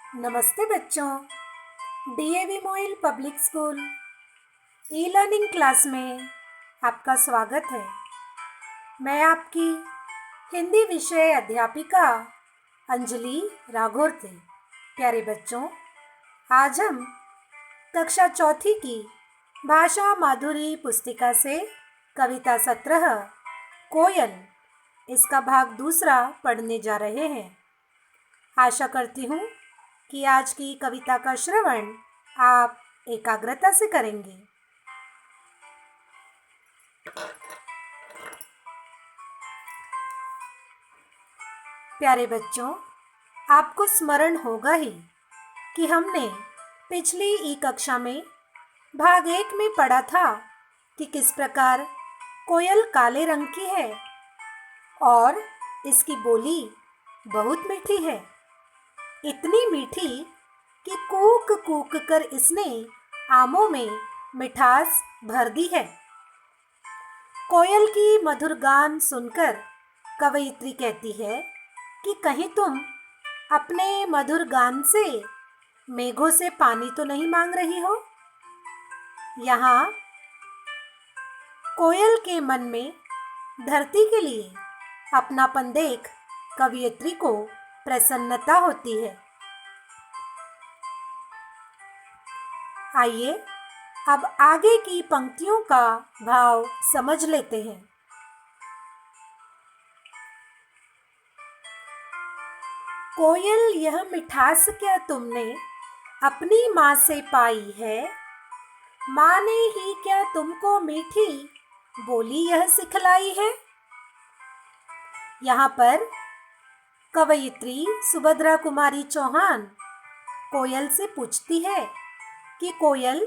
नमस्ते बच्चों। DAV MOIL public school e learning class में आपका स्वागत है। मैं आपकी हिंदी विषय अध्यापिका अंजलि राघोरते। प्यारे बच्चों, आज हम कक्षा चौथी की भाषा माधुरी पुस्तिका से कविता 17 कोयल इसका भाग दूसरा पढ़ने जा रहे हैं। आशा करती हूँ कि आज की कविता का श्रवण आप एकाग्रता से करेंगे। प्यारे बच्चों, आपको स्मरण होगा ही कि हमने पिछली ई कक्षा में भाग 1 में पढ़ा था कि किस प्रकार कोयल काले रंग की है और इसकी बोली बहुत मीठी है। इतनी मीठी कि कूक कूक कर इसने आमों में मिठास भर दी है। कोयल की मधुर गान सुनकर कवयित्री कहती है कि कहीं तुम अपने मधुर गान से मेघों से पानी तो नहीं मांग रही हो। यहाँ कोयल के मन में धरती के लिए अपनापन देख कवयित्री को प्रसन्नता होती है। आइए अब आगे की पंक्तियों का भाव समझ लेते हैं। कोयल, यह मिठास क्या तुमने अपनी माँ से पाई है? माँ ने ही क्या तुमको मीठी बोली यह सिखलाई है? यहाँ पर कवयित्री सुभद्रा कुमारी चौहान कोयल से पूछती है कि कोयल,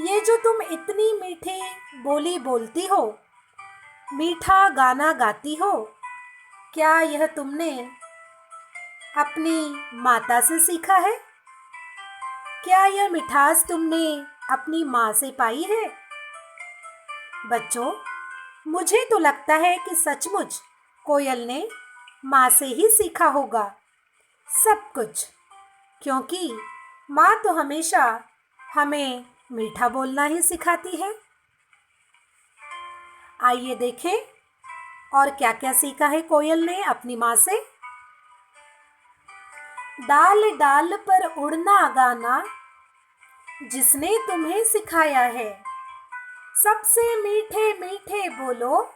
ये जो तुम इतनी मीठी बोली बोलती हो, मीठा गाना गाती हो, क्या यह तुमने अपनी माता से सीखा है? क्या यह मिठास तुमने अपनी माँ से पाई है? बच्चों, मुझे तो लगता है कि सचमुच कोयल ने माँ से ही सीखा होगा सब कुछ, क्योंकि माँ तो हमेशा हमें मीठा बोलना ही सिखाती है। आइए देखें और क्या क्या सीखा है कोयल ने अपनी माँ से। डाल डाल पर उड़ना गाना जिसने तुम्हें सिखाया है, सबसे मीठे मीठे बोलो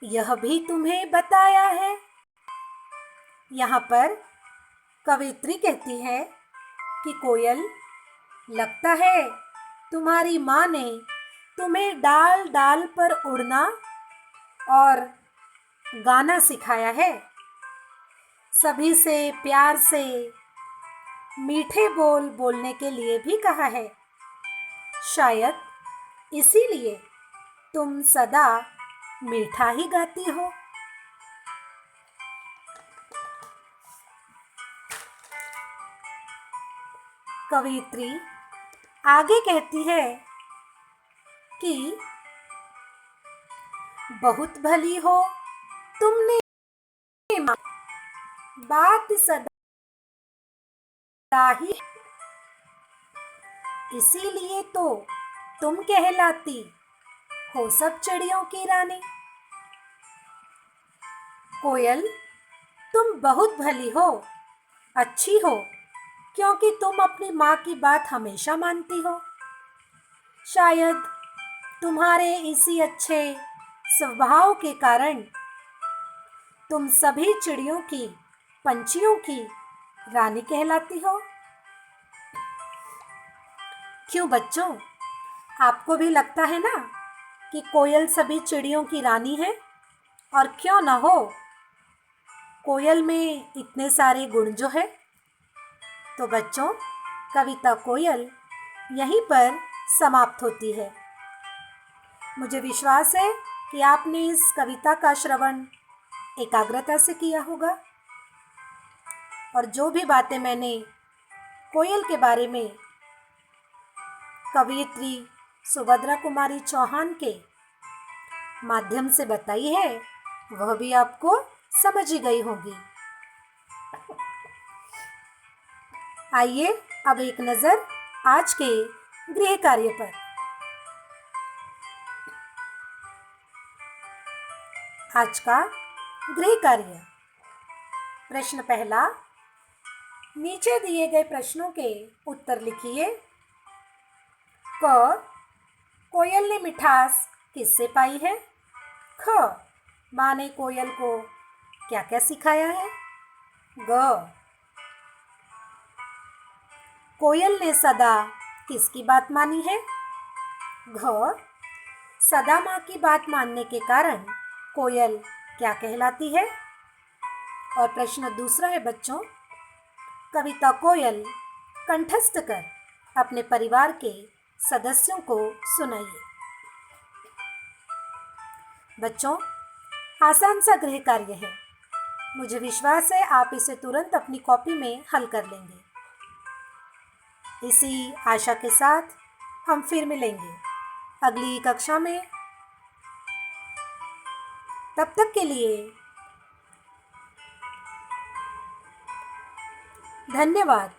यह भी तुम्हें बताया है। यहाँ पर कवयित्री कहती है कि कोयल, लगता है तुम्हारी माँ ने तुम्हें डाल डाल पर उड़ना और गाना सिखाया है, सभी से प्यार से मीठे बोल बोलने के लिए भी कहा है। शायद इसीलिए तुम सदा मीठा ही गाती हो। कवयित्री आगे कहती है कि बहुत भली हो तुमने बात सदा ही, इसीलिए तो तुम कहलाती हो सब चिड़ियों की रानी। कोयल, तुम बहुत भली हो, अच्छी हो, क्योंकि तुम अपनी माँ की बात हमेशा मानती हो। शायद तुम्हारे इसी अच्छे स्वभाव के कारण तुम सभी चिड़ियों की, पंछियों की रानी कहलाती हो। क्यों बच्चों, आपको भी लगता है ना कि कोयल सभी चिड़ियों की रानी है? और क्यों ना हो, कोयल में इतने सारे गुण जो है। तो बच्चों, कविता कोयल यहीं पर समाप्त होती है। मुझे विश्वास है कि आपने इस कविता का श्रवण एकाग्रता से किया होगा और जो भी बातें मैंने कोयल के बारे में कवयित्री सुभद्रा कुमारी चौहान के माध्यम से बताई है, वह भी आपको समझ ही गई होगी। आइए अब एक नज़र आज के गृह कार्य पर। आज का गृह कार्य। प्रश्न पहला, नीचे दिए गए प्रश्नों के उत्तर लिखिए। क, कोयल ने मिठास किससे पाई है? ख, माँ ने कोयल को क्या क्या सिखाया है? ग, कोयल ने सदा किसकी बात मानी है? घ, सदा माँ की बात मानने के कारण कोयल क्या कहलाती है? और प्रश्न दूसरा है बच्चों, कविता कोयल कंठस्थ कर अपने परिवार के सदस्यों को सुनाइए। बच्चों, आसान सा गृह कार्य है। मुझे विश्वास है आप इसे तुरंत अपनी कॉपी में हल कर लेंगे। इसी आशा के साथ हम फिर मिलेंगे अगली कक्षा में। तब तक के लिए धन्यवाद।